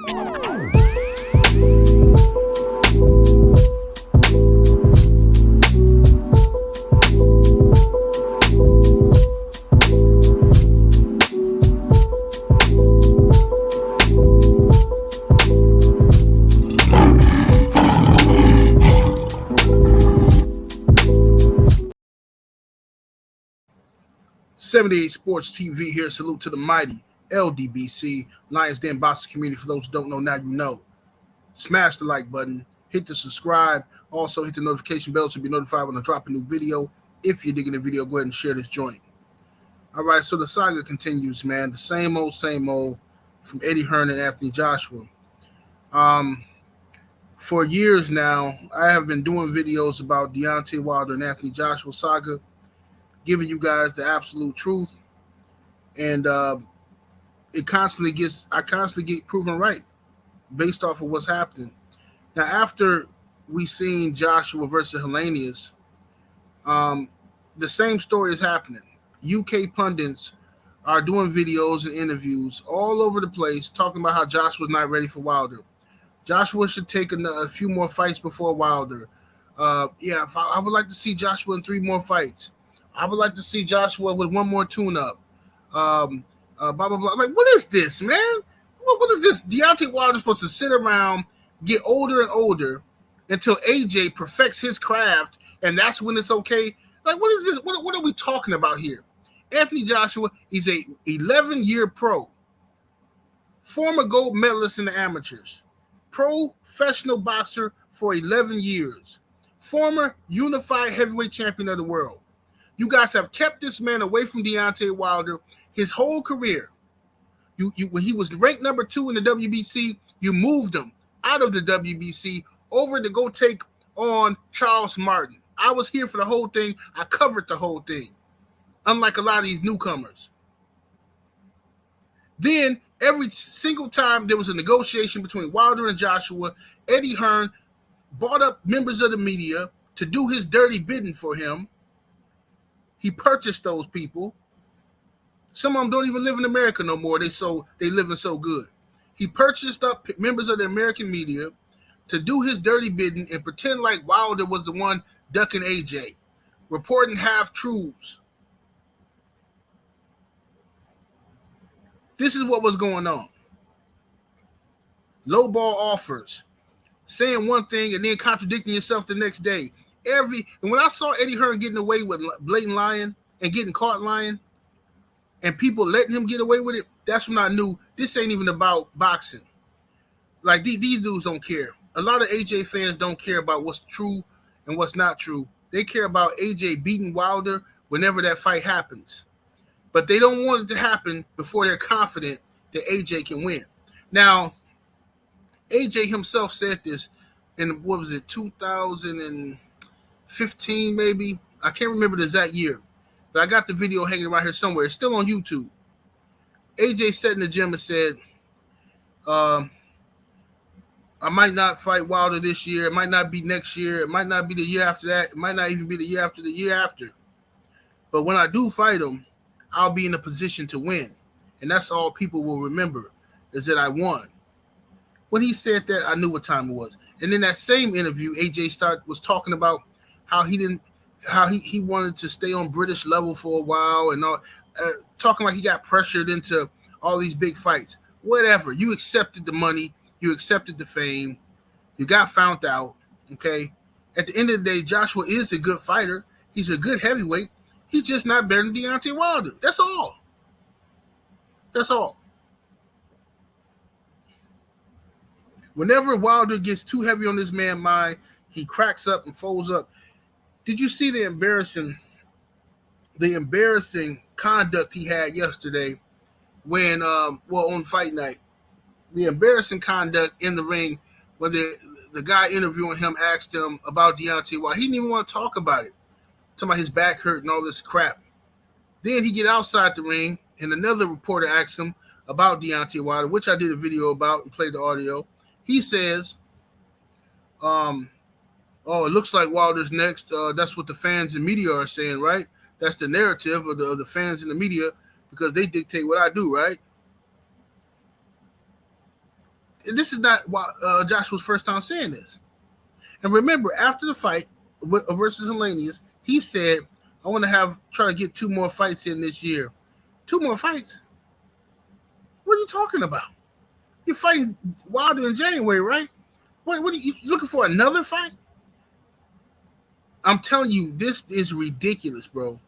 '78 Sports TV here. Salute to the mighty ldbc, Lions Den boxing community. For those who don't know, now you know. Smash the like button, hit the subscribe, also hit the notification bell to be notified when I drop a new video. If you're digging the video, go ahead and share this joint. All right, so the saga continues, man. The same old from Eddie Hearn and Anthony Joshua. For years now, I have been doing videos about Deontay Wilder and Anthony Joshua saga, giving you guys the absolute truth, and I constantly get proven right based off of what's happening. Now, after we seen Joshua versus Helenius, the same story is happening. UK pundits are doing videos and interviews all over the place talking about how Joshua's not ready for Wilder. Joshua should take a few more fights before Wilder. I would like to see Joshua in 3 more fights. I would like to see Joshua with 1 more tune-up. Blah, blah, blah. Like, what is this, man? What is this? Deontay Wilder's supposed to sit around, get older and older until AJ perfects his craft, and that's when it's okay? Like, what is this? What are we talking about here? Anthony Joshua is a 11-year pro, former gold medalist in the amateurs, professional boxer for 11 years, former unified heavyweight champion of the world. You guys have kept this man away from Deontay Wilder his whole career. When he was ranked number 2 in the WBC, you moved him out of the WBC over to go take on Charles Martin. I was here for the whole thing. I covered the whole thing, unlike a lot of these newcomers. Then, every single time there was a negotiation between Wilder and Joshua, Eddie Hearn bought up members of the media to do his dirty bidding for him. He purchased those people. Some of them don't even live in America no more. They living so good. He purchased up members of the American media to do his dirty bidding and pretend like Wilder was the one ducking AJ, reporting half-truths. This is what was going on. Lowball offers, saying one thing and then contradicting yourself the next day. And when I saw Eddie Hearn getting away with blatant lying and getting caught lying, and people letting him get away with it, that's when I knew this ain't even about boxing. Like, these dudes don't care. A lot of AJ fans don't care about what's true and what's not true. They care about AJ beating Wilder whenever that fight happens. But they don't want it to happen before they're confident that AJ can win. Now, AJ himself said this in, 2015 maybe? I can't remember the exact year. But I got the video hanging around here somewhere. It's still on YouTube. AJ sat in the gym and said, I might not fight Wilder this year. It might not be next year. It might not be the year after that. It might not even be the year after the year after. But when I do fight him, I'll be in a position to win. And that's all people will remember, is that I won. When he said that, I knew what time it was. And in that same interview, AJ was talking about how he wanted to stay on British level for a while and all, talking like he got pressured into all these big fights. Whatever. You accepted the money. You accepted the fame. You got found out. Okay. At the end of the day, Joshua is a good fighter. He's a good heavyweight. He's just not better than Deontay Wilder. That's all. That's all. Whenever Wilder gets too heavy on this man's mind, he cracks up and folds up. Did you see the embarrassing conduct he had yesterday when, on fight night? The embarrassing conduct in the ring when the guy interviewing him asked him about Deontay Wilder. He didn't even want to talk about it. Talking about his back hurt and all this crap. Then he get outside the ring and another reporter asks him about Deontay Wilder, which I did a video about and played the audio. He says, it looks like Wilder's next. That's what the fans and media are saying, right? That's the narrative of the fans and the media because they dictate what I do, right? This is not Joshua's first time saying this. And remember, after the fight versus Helenius, he said, I want to try to get 2 more fights in this year. 2 more fights? What are you talking about? You're fighting Wilder in January, right? What are you looking for, another fight? I'm telling you, this is ridiculous, bro.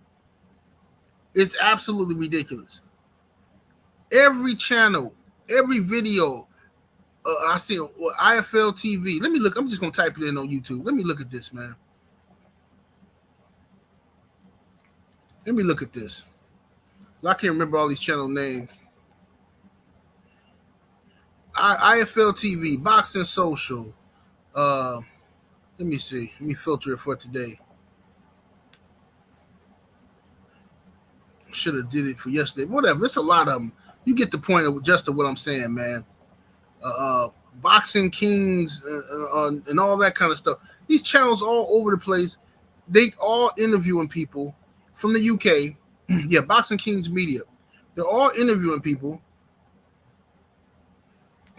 It's absolutely ridiculous. Every channel, every video, I see IFL TV. Let me look. I'm just going to type it in on YouTube. Let me look at this, man. Let me look at this. I can't remember all these channel names. IFL TV, Boxing Social. Let me see. Let me filter it for today. Should have did it for yesterday. Whatever. It's a lot of them. You get the point of just what I'm saying, man. Boxing Kings and all that kind of stuff. These channels all over the place. They all interviewing people from the UK. Yeah, Boxing Kings Media. They're all interviewing people.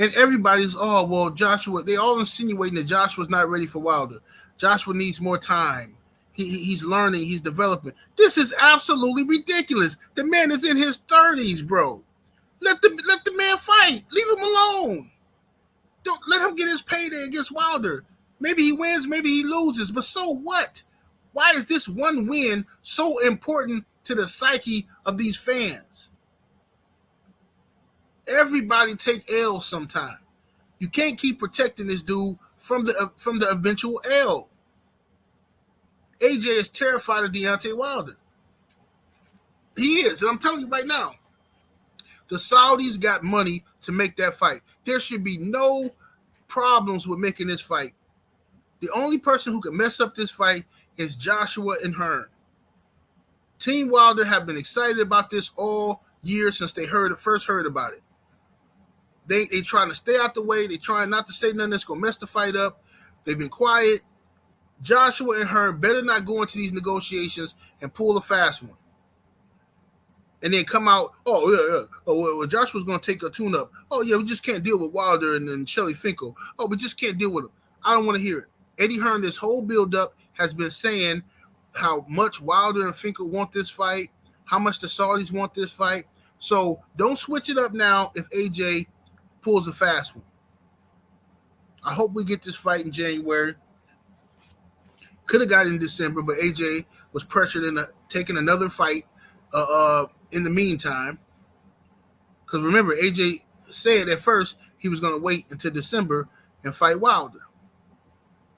And everybody's, Joshua, they all insinuating that Joshua's not ready for Wilder. Joshua needs more time. He's learning, he's developing. This is absolutely ridiculous. The man is in his 30s, bro. Let the man fight. Leave him alone. Don't let him get his payday against Wilder. Maybe he wins, maybe he loses, but so what? Why is this one win so important to the psyche of these fans? Everybody take L's sometime. You can't keep protecting this dude from the eventual L. AJ is terrified of Deontay Wilder. He is, and I'm telling you right now, the Saudis got money to make that fight. There should be no problems with making this fight. The only person who can mess up this fight is Joshua and Hearn. Team Wilder have been excited about this all year since they first heard about it. They trying to stay out the way. They trying not to say nothing that's going to mess the fight up. They've been quiet. Joshua and Hearn better not go into these negotiations and pull a fast one. And then come out, Joshua's going to take a tune-up. Oh, yeah, we just can't deal with Wilder and Shelly Finkel. Oh, we just can't deal with him. I don't want to hear it. Eddie Hearn, this whole build-up, has been saying how much Wilder and Finkel want this fight, how much the Saudis want this fight. So don't switch it up now if AJ pulls a fast one. I hope we get this fight in January. Could have got it in December, but AJ was pressured into taking another fight in the meantime. Because remember, AJ said at first he was going to wait until December and fight Wilder.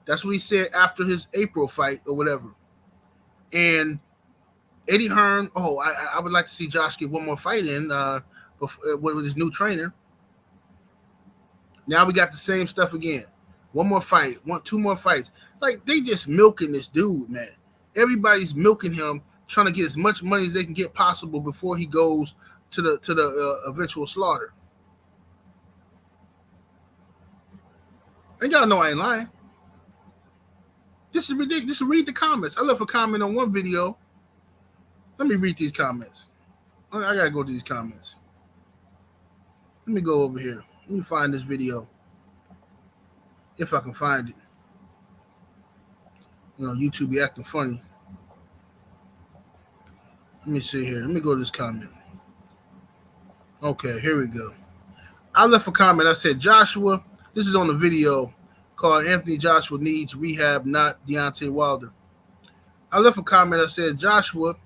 That's what he said after his April fight or whatever. And Eddie Hearn, I would like to see Josh get one more fight in with his new trainer. Now we got the same stuff again. One more fight, 2 more fights. Like, they just milking this dude, man. Everybody's milking him, trying to get as much money as they can get possible before he goes to the eventual slaughter. And y'all know I ain't lying. This is ridiculous. Just read the comments. I left a comment on one video. Let me read these comments. I gotta go to these comments. Let me go over here. Let me find this video. If I can find it. YouTube be acting funny. Let me see here. Let me go to this comment. Okay, here we go. I left a comment. I said, Joshua, this is on the video called Anthony Joshua Needs Rehab, Not Deontay Wilder. I left a comment. I said, Joshua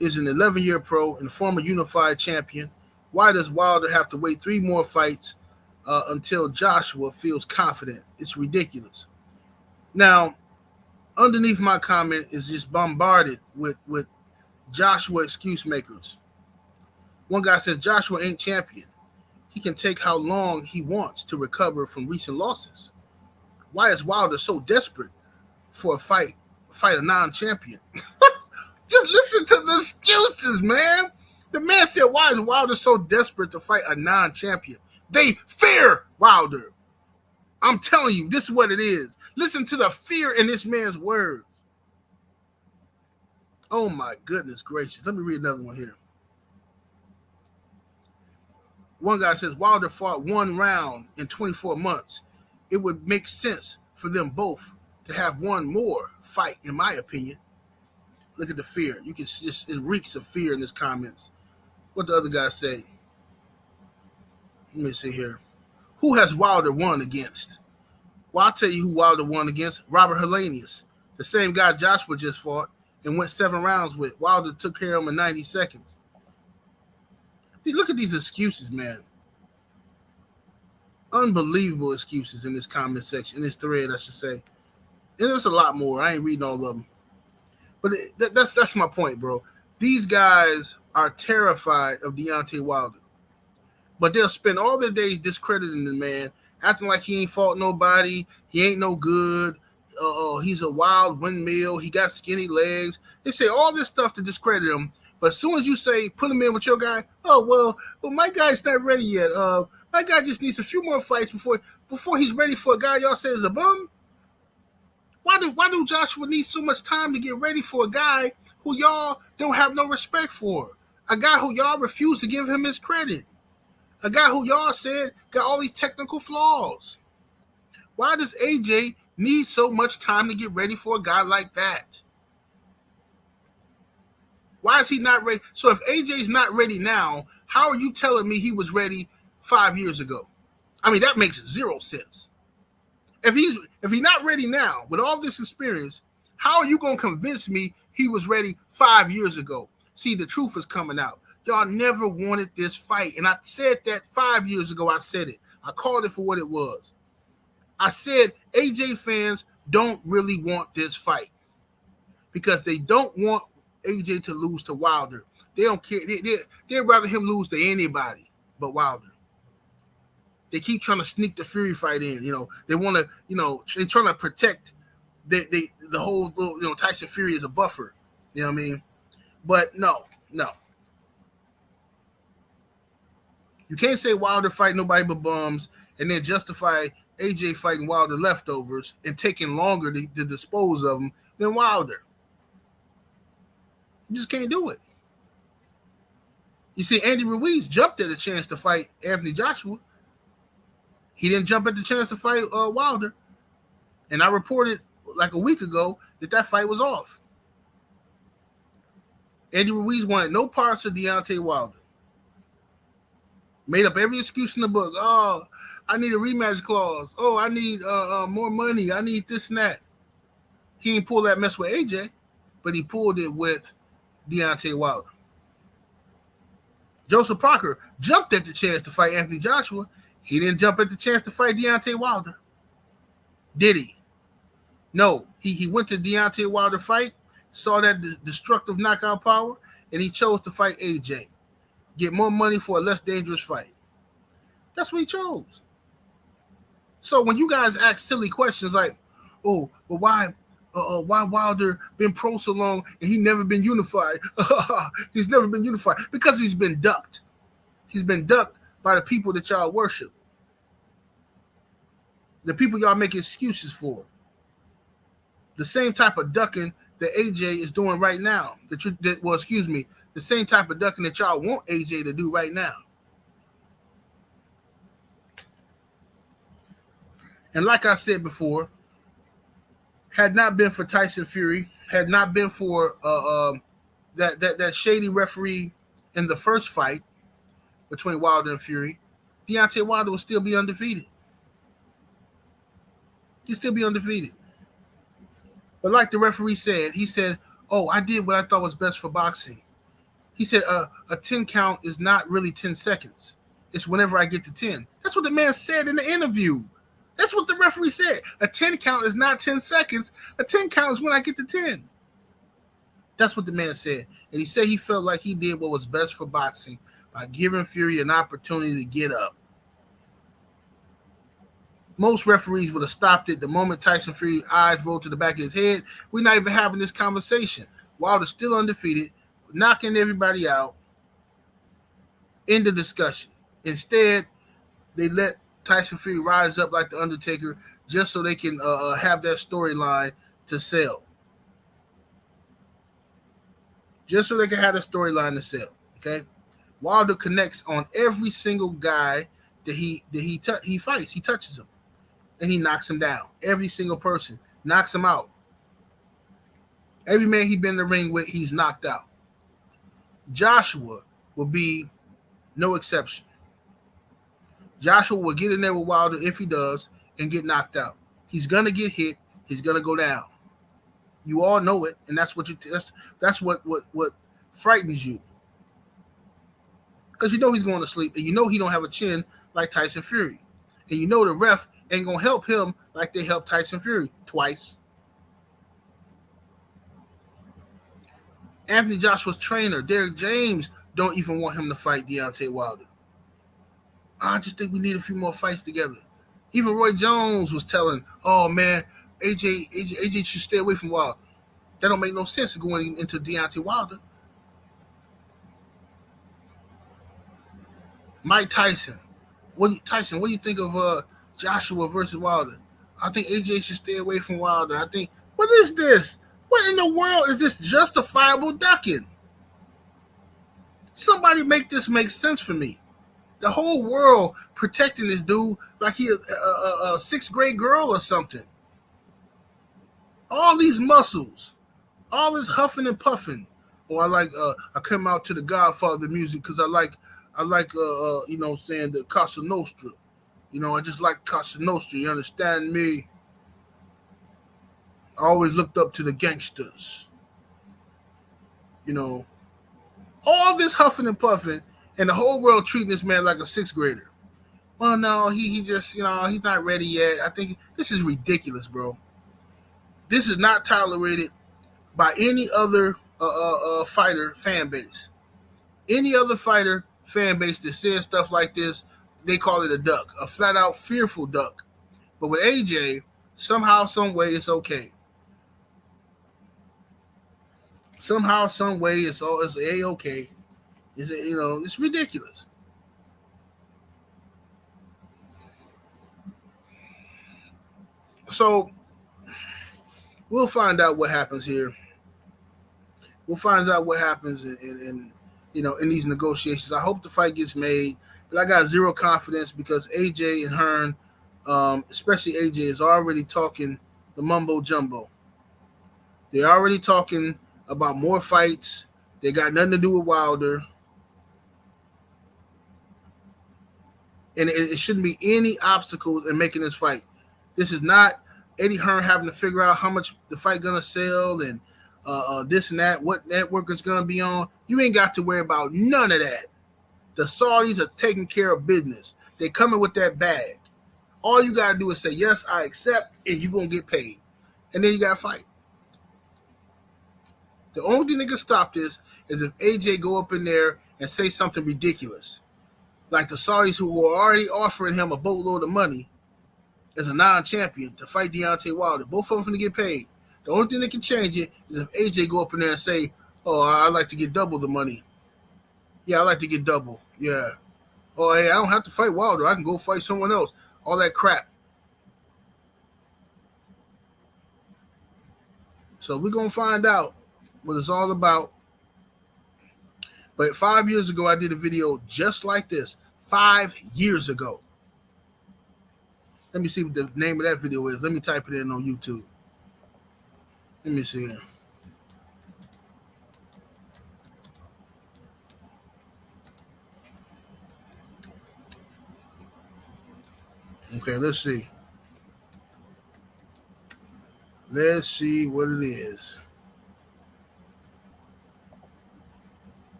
is an 11-year pro and former unified champion. Why does Wilder have to wait 3 more fights until Joshua feels confident? It's ridiculous. Now, underneath my comment is just bombarded with Joshua excuse makers. One guy says Joshua ain't champion. He can take how long he wants to recover from recent losses. Why is Wilder so desperate for a fight a non-champion? Just listen to the excuses, man. The man said, why is Wilder so desperate to fight a non-champion? They fear Wilder. I'm telling you, this is what it is. Listen to the fear in this man's words. Oh, my goodness gracious. Let me read another one here. One guy says Wilder fought one round in 24 months. It would make sense for them both to have one more fight, in my opinion. Look at the fear. You can just, it reeks of fear in his comments. What the other guy say? Let me see here. Who has Wilder won against? Well, I'll tell you who Wilder won against. Robert Helenius, the same guy Joshua just fought and went 7 rounds with. Wilder took care of him in 90 seconds. Look at these excuses, man. Unbelievable excuses in this comment section, in this thread, I should say. And there's a lot more. I ain't reading all of them. But that's my point, bro. These guys are terrified of Deontay Wilder. But they'll spend all their days discrediting the man, acting like he ain't fought nobody. He ain't no good. He's a wild windmill. He got skinny legs. They say all this stuff to discredit him. But as soon as you say, put him in with your guy, well, my guy's not ready yet. My guy just needs a few more fights before he's ready for a guy y'all say is a bum. Why do Joshua need so much time to get ready for a guy who y'all don't have no respect for? A guy who y'all refuse to give him his credit. A guy who y'all said got all these technical flaws. Why does AJ need so much time to get ready for a guy like that? Why is he not ready? So if AJ's not ready now, how are you telling me he was ready 5 years ago? I mean, that makes 0 sense. If he's not ready now with all this experience, how are you going to convince me he was ready 5 years ago? See, the truth is coming out. Y'all never wanted this fight. And I said that 5 years ago. I said it. I called it for what it was. I said AJ fans don't really want this fight because they don't want AJ to lose to Wilder. They don't care. They'd rather him lose to anybody but Wilder. They keep trying to sneak the Fury fight in. They want to, they're trying to protect the whole, Tyson Fury is a buffer. You know what I mean? But no. You can't say Wilder fight nobody but bums and then justify AJ fighting Wilder leftovers and taking longer to dispose of them than Wilder. You just can't do it. You see, Andy Ruiz jumped at a chance to fight Anthony Joshua. He didn't jump at the chance to fight Wilder. And I reported like a week ago that fight was off. Andy Ruiz wanted no parts of Deontay Wilder. Made up every excuse in the book. Oh, I need a rematch clause. Oh, I need more money. I need this and that. He didn't pull that mess with AJ, but he pulled it with Deontay Wilder. Joseph Parker jumped at the chance to fight Anthony Joshua. He didn't jump at the chance to fight Deontay Wilder. Did he? No. He went to Deontay Wilder fight, saw that destructive knockout power, and he chose to fight AJ. Get more money for a less dangerous fight. That's what he chose. So when you guys ask silly questions like, oh, well, why Wilder been pro so long and he never been unified? He's never been unified because he's been ducked. He's been ducked by the people that y'all worship. The people y'all make excuses for. The same type of ducking that AJ is doing right now. The same type of ducking that y'all want AJ to do right now. And like I said before, had not been for Tyson Fury, had not been for that shady referee in the first fight between Wilder and Fury, Deontay Wilder would still be undefeated. He'd still be undefeated. But like the referee said, he said, oh, I did what I thought was best for boxing. He said a 10 count is not really 10 seconds. It's whenever I get to 10. That's what the man said in the interview. That's what the referee said. A 10 count is not 10 seconds. A 10 count is when I get to 10. That's what the man said. And he said he felt like he did what was best for boxing by giving Fury an opportunity to get up. Most referees would have stopped it the moment Tyson Fury's eyes rolled to the back of his head. We're not even having this conversation. Wilder's still undefeated, knocking everybody out. End the discussion. Instead, they let Tyson Fury rise up like the Undertaker just so they can have that storyline to sell. Just so they can have the storyline to sell. Okay? Wilder connects on every single guy that he fights. He touches him and he knocks him down. Every single person knocks him out. Every man he's been in the ring with, he's knocked out. Joshua will be no exception. Joshua will get in there with Wilder if he does and get knocked out. He's gonna get hit. He's gonna go down. You all know it, and that's what what frightens you, because you know he's going to sleep, and you know he don't have a chin like Tyson Fury, and you know the ref ain't gonna help him like they helped Tyson Fury twice. Anthony Joshua's trainer, Derek James, don't even want him to fight Deontay Wilder. I just think we need a few more fights together. Even Roy Jones was telling, oh man, AJ should stay away from Wilder. That don't make no sense going into Deontay Wilder. Mike Tyson. What do you think of Joshua versus Wilder? I think AJ should stay away from Wilder. I think, what is this? What in the world is this justifiable ducking? Somebody make this make sense for me. The whole world protecting this dude like he is a sixth grade girl or something. All these muscles, all this huffing and puffing. Oh, I come out to the Godfather music because I like saying the Casa Nostra. I just like Casa Nostra. You understand me? I always looked up to the gangsters. All this huffing and puffing, and the whole world treating this man like a sixth grader. Well, no, he just, he's not ready yet. I think this is ridiculous, bro. This is not tolerated by any other fighter fan base. Any other fighter fan base that says stuff like this, they call it a duck, a flat out fearful duck. But with AJ, somehow, some way, it's okay. Somehow, some way, it's A-okay. It's ridiculous. So we'll find out what happens here. We'll find out what happens in these negotiations. I hope the fight gets made, but I got zero confidence because AJ and Hearn, especially AJ, is already talking the mumbo jumbo. They're already talking about more fights. They got nothing to do with Wilder. And it shouldn't be any obstacles in making this fight. This is not Eddie Hearn having to figure out how much the fight going to sell and this and that, what network it's going to be on. You ain't got to worry about none of that. The Saudis are taking care of business. They coming with that bag. All you got to do is say, yes, I accept, and you're going to get paid. And then you got to fight. The only thing that can stop this is if AJ go up in there and say something ridiculous. Like the Saudis who are already offering him a boatload of money as a non-champion to fight Deontay Wilder. Both of them finna get paid. The only thing that can change it is if AJ go up in there and say, oh, I'd like to get double the money. Yeah, I like to get double. Yeah. Oh, hey, I don't have to fight Wilder. I can go fight someone else. All that crap. So we're going to find out what it's all about. But 5 years ago, I did a video just like this. 5 years ago. Let me see what the name of that video is. Let me type it in on YouTube. Let me see here. Okay, let's see. Let's see what it is.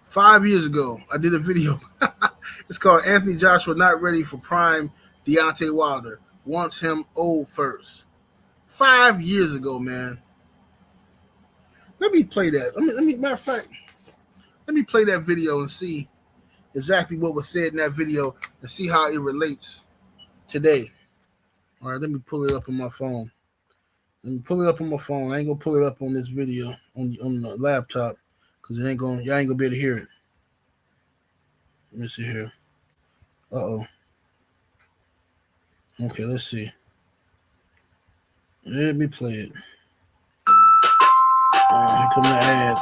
5 years ago, I did a video. It's called Anthony Joshua Not Ready for Prime Deontay Wilder. Wants him old first. 5 years ago, man. Let me play that. Matter of fact, let me play that video and see exactly what was said in that video and see how it relates today. All right, let me pull it up on my phone. I ain't gonna pull it up on this video on the laptop because y'all ain't gonna be able to hear it. Let me see here. Uh-oh. Okay, let's see. Let me play it. Here come the ads.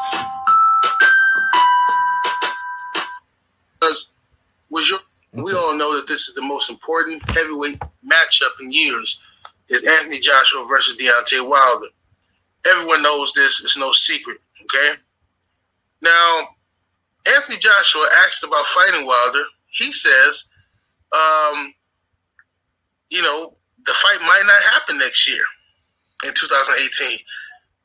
Okay. We all know that this is the most important heavyweight matchup in years. Is Anthony Joshua versus Deontay Wilder. Everyone knows this. It's no secret, okay? Now, Anthony Joshua asked about fighting Wilder. He says, the fight might not happen next year in 2018.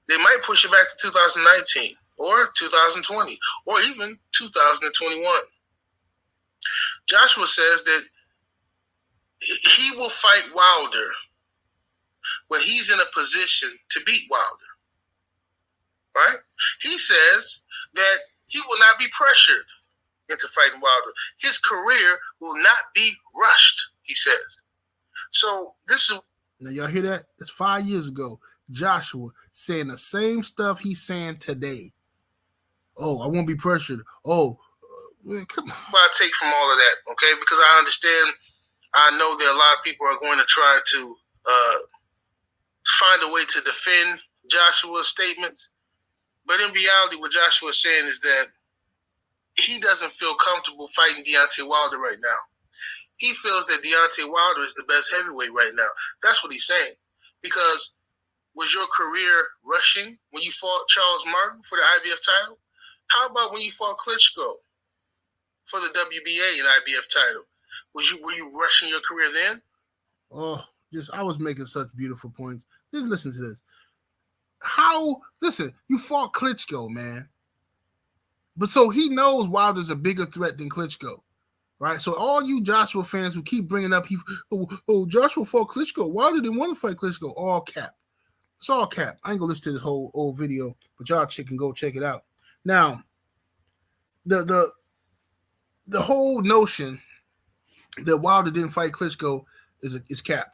They might push it back to 2019 or 2020 or even 2021. Joshua says that he will fight Wilder when he's in a position to beat Wilder, right? He says that he will not be pressured into fighting Wilder. His career will not be rushed, he says. So this is... Now, y'all hear that? It's 5 years ago. Joshua saying the same stuff he's saying today. Oh, I won't be pressured. Oh, come on. What I take from all of that, okay? Because I know that a lot of people are going to try to find a way to defend Joshua's statements. But in reality, what Joshua is saying is that he doesn't feel comfortable fighting Deontay Wilder right now. He feels that Deontay Wilder is the best heavyweight right now. That's what he's saying. Because was your career rushing when you fought Charles Martin for the IBF title? How about when you fought Klitschko for the WBA and IBF title? Were you rushing your career then? Oh, I was making such beautiful points. Just listen to this. Listen, you fought Klitschko, man. But so he knows Wilder's a bigger threat than Klitschko, right? So all you Joshua fans who keep bringing up, Joshua fought Klitschko. Wilder didn't want to fight Klitschko. All cap. It's all cap. I ain't gonna listen to this whole old video, but y'all can go check it out. Now, the whole notion that Wilder didn't fight Klitschko is cap.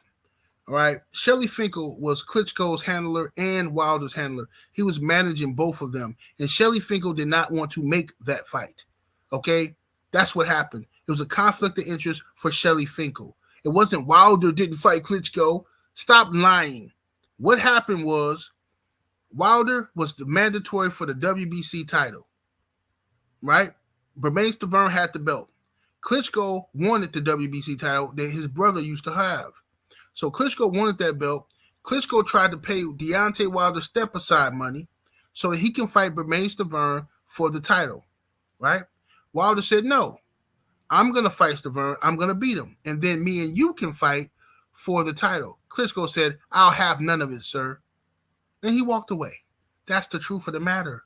All right. Shelly Finkel was Klitschko's handler and Wilder's handler. He was managing both of them. And Shelly Finkel did not want to make that fight. Okay. That's what happened. It was a conflict of interest for Shelly Finkel. It wasn't Wilder didn't fight Klitschko. Stop lying. What happened was Wilder was the mandatory for the WBC title. Right? Bermane Stiverne had the belt. Klitschko wanted the WBC title that his brother used to have. So Klitschko wanted that belt. Klitschko tried to pay Deontay Wilder step-aside money so that he can fight Bermane Stiverne for the title, right? Wilder said, no, I'm going to fight Stiverne. I'm going to beat him. And then me and you can fight for the title. Klitschko said, I'll have none of it, sir. And he walked away. That's the truth of the matter.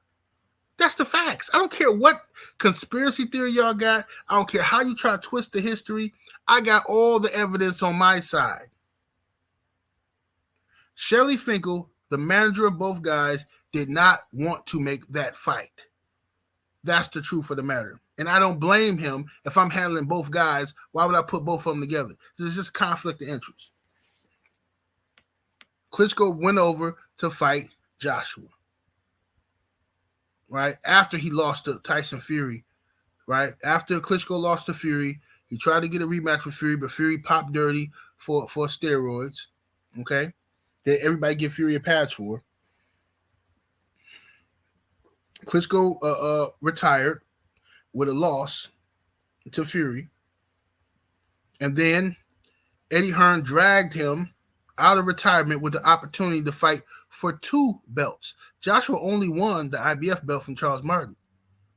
That's the facts. I don't care what conspiracy theory y'all got. I don't care how you try to twist the history. I got all the evidence on my side. Shelly Finkel, the manager of both guys, did not want to make that fight. That's the truth of the matter. And I don't blame him if I'm handling both guys. Why would I put both of them together? This is just conflict of interest. Klitschko went over to fight Joshua, right? After he lost to Tyson Fury, right? After Klitschko lost to Fury, he tried to get a rematch with Fury, but Fury popped dirty for steroids, okay? That everybody give Fury a pass for. Klitschko retired with a loss to Fury. And then Eddie Hearn dragged him out of retirement with the opportunity to fight for 2 belts. Joshua only won the IBF belt from Charles Martin,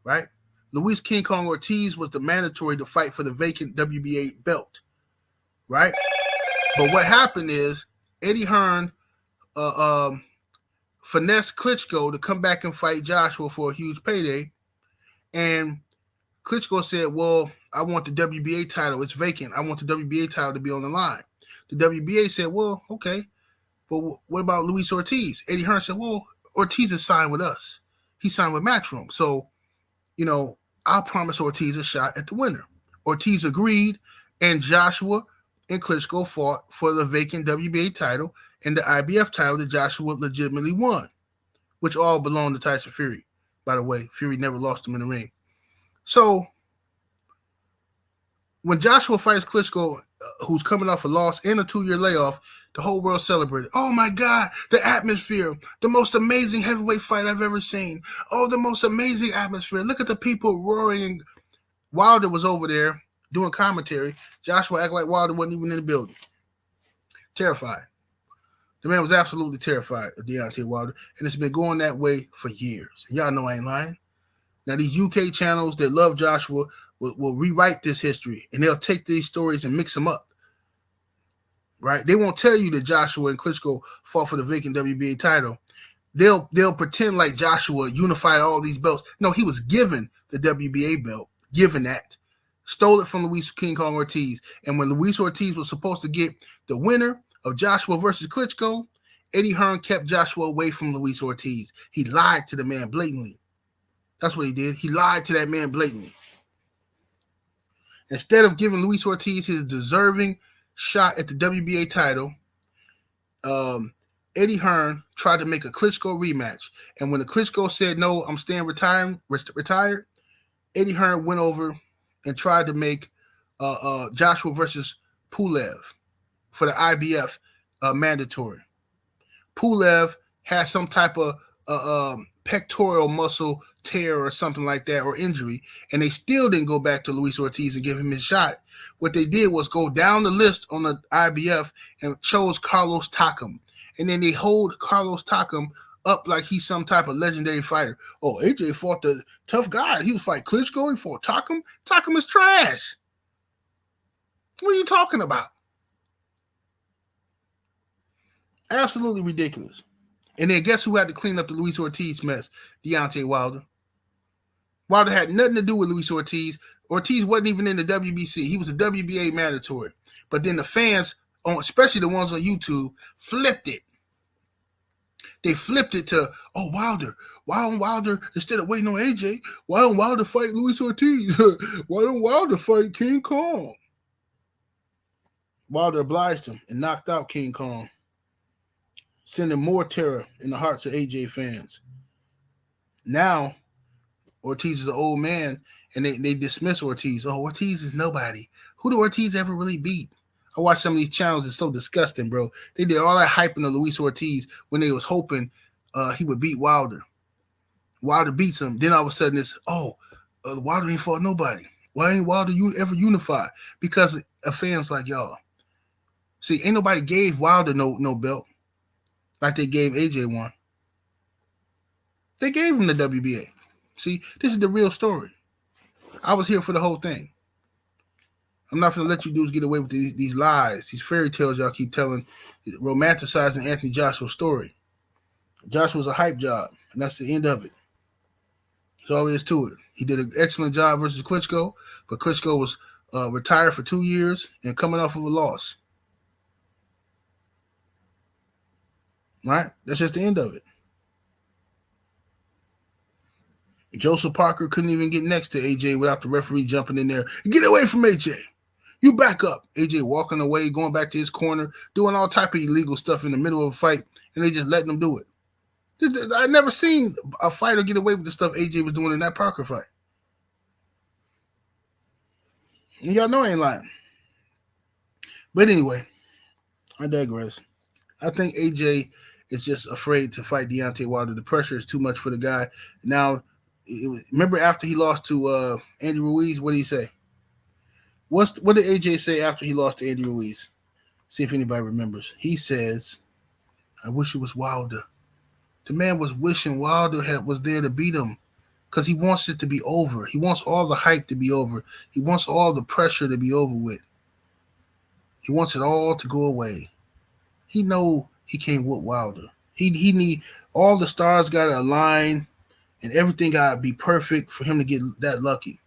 right? Luis King Kong Ortiz was the mandatory to fight for the vacant WBA belt, right? But what happened is Eddie Hearn finessed Klitschko to come back and fight Joshua for a huge payday. And Klitschko said, well, I want the WBA title. It's vacant. I want the WBA title to be on the line. The WBA said, well, okay, but what about Luis Ortiz? Eddie Hearn said, well, Ortiz is signed with us. He signed with Matchroom. So, I'll promise Ortiz a shot at the winner. Ortiz agreed, and Joshua and Klitschko fought for the vacant WBA title and the IBF title that Joshua legitimately won, which all belonged to Tyson Fury. By the way, Fury never lost him in the ring. So when Joshua fights Klitschko, who's coming off a loss and a 2-year layoff, the whole world celebrated. Oh, my God, the atmosphere, the most amazing heavyweight fight I've ever seen. Oh, the most amazing atmosphere. Look at the people roaring. Wilder was over there doing commentary. Joshua act like Wilder wasn't even in the building. Terrified. The man was absolutely terrified of Deontay Wilder, and it's been going that way for years. Y'all know I ain't lying. Now, these UK channels that love Joshua will rewrite this history, and they'll take these stories and mix them up. Right? They won't tell you that Joshua and Klitschko fought for the vacant WBA title. They'll pretend like Joshua unified all these belts. No, he was given the WBA belt, given that. Stole it from Luis King Kong Ortiz. And when Luis Ortiz was supposed to get the winner of Joshua versus Klitschko, Eddie Hearn kept Joshua away from Luis Ortiz. He lied to the man blatantly. That's what he did. He lied to that man blatantly. Instead of giving Luis Ortiz his deserving shot at the WBA title, Eddie Hearn tried to make a Klitschko rematch. And when the Klitschko said, no, I'm staying retired, Eddie Hearn went over and tried to make Joshua versus Pulev for the IBF mandatory. Pulev had some type of pectoral muscle tear or something like that, or injury, and they still didn't go back to Luis Ortiz and give him his shot. What they did was go down the list on the IBF and chose Carlos Takam. And then they hold Carlos Takam up like he's some type of legendary fighter. Oh, AJ fought the tough guy. He was fighting Klitschko. He fought Takam. Takam is trash. What are you talking about? Absolutely ridiculous. And then guess who had to clean up the Luis Ortiz mess? Deontay Wilder. Wilder had nothing to do with Luis Ortiz. Ortiz wasn't even in the WBC. He was a WBA mandatory. But then the fans, especially the ones on YouTube, flipped it. They flipped it to, oh, Wilder. Why don't Wilder, instead of waiting on AJ, why don't Wilder fight Luis Ortiz? Why don't Wilder fight King Kong? Wilder obliged him and knocked out King Kong, sending more terror in the hearts of AJ fans. Now, Ortiz is an old man, and they dismiss Ortiz. Oh, Ortiz is nobody. Who did Ortiz ever really beat? I watched some of these channels. It's so disgusting, bro. They did all that hyping of Luis Ortiz when they was hoping he would beat Wilder. Wilder beats him. Then all of a sudden it's, Wilder ain't fought nobody. Why ain't Wilder ever unified? Because of fans like y'all. See, ain't nobody gave Wilder no belt like they gave AJ one. They gave him the WBA. See, this is the real story. I was here for the whole thing. I'm not going to let you dudes get away with these lies, these fairy tales y'all keep telling, romanticizing Anthony Joshua's story. Joshua's a hype job, and that's the end of it. That's all there is to it. He did an excellent job versus Klitschko, but Klitschko was retired for 2 years and coming off of a loss. Right? That's just the end of it. Joseph Parker couldn't even get next to AJ without the referee jumping in there. Get away from AJ. You back up. AJ walking away, going back to his corner, doing all type of illegal stuff in the middle of a fight, and they just letting him do it. I never seen a fighter get away with the stuff AJ was doing in that Parker fight. And y'all know I ain't lying. But anyway, I digress. I think AJ is just afraid to fight Deontay Wilder. The pressure is too much for the guy. Now, remember after he lost to Andy Ruiz, what did he say? What did AJ say after he lost to Andy Ruiz? See if anybody remembers. He says, I wish it was Wilder. The man was wishing Wilder was there to beat him because he wants it to be over. He wants all the hype to be over. He wants all the pressure to be over with. He wants it all to go away. He know he can't whoop Wilder. He need all the stars got to align and everything got to be perfect for him to get that lucky.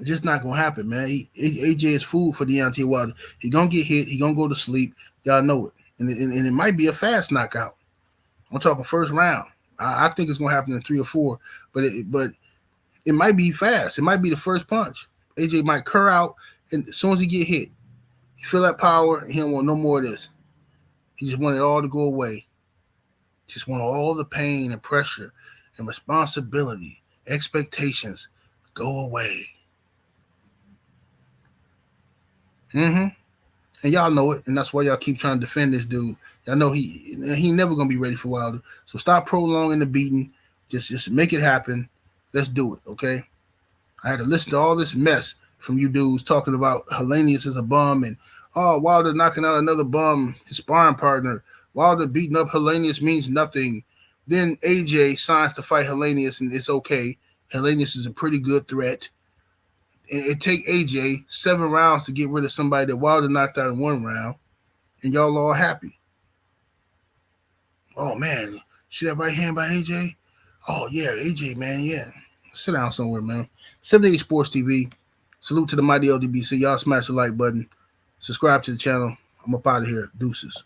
It's just not going to happen, man. AJ is food for Deontay Wilder. He going to get hit. He going to go to sleep. Y'all know it. And it might be a fast knockout. I'm talking first round. I think it's going to happen in 3 or 4, but it might be fast. It might be the first punch. AJ might curl out, and as soon as he get hit, he feel that power, and he don't want no more of this. He just want it all to go away. Just want all the pain and pressure and responsibility, expectations go away. And y'all know it, and that's why y'all keep trying to defend this dude. Y'all know he never gonna be ready for Wilder. So stop prolonging the beating. Just make it happen. Let's do it, okay? I had to listen to all this mess from you dudes talking about Hellenius as a bum and Wilder knocking out another bum, his sparring partner. Wilder beating up Hellenius means nothing. Then AJ signs to fight Hellenius and it's okay. Hellenius is a pretty good threat. And it take AJ 7 rounds to get rid of somebody that Wilder knocked out in 1 round, and y'all all happy. Oh man, see that right hand by AJ? Oh yeah, AJ, man, yeah. Sit down somewhere, man. 78 Sports TV. Salute to the mighty LDBC. Y'all smash the like button. Subscribe to the channel. I'm up out of here. Deuces.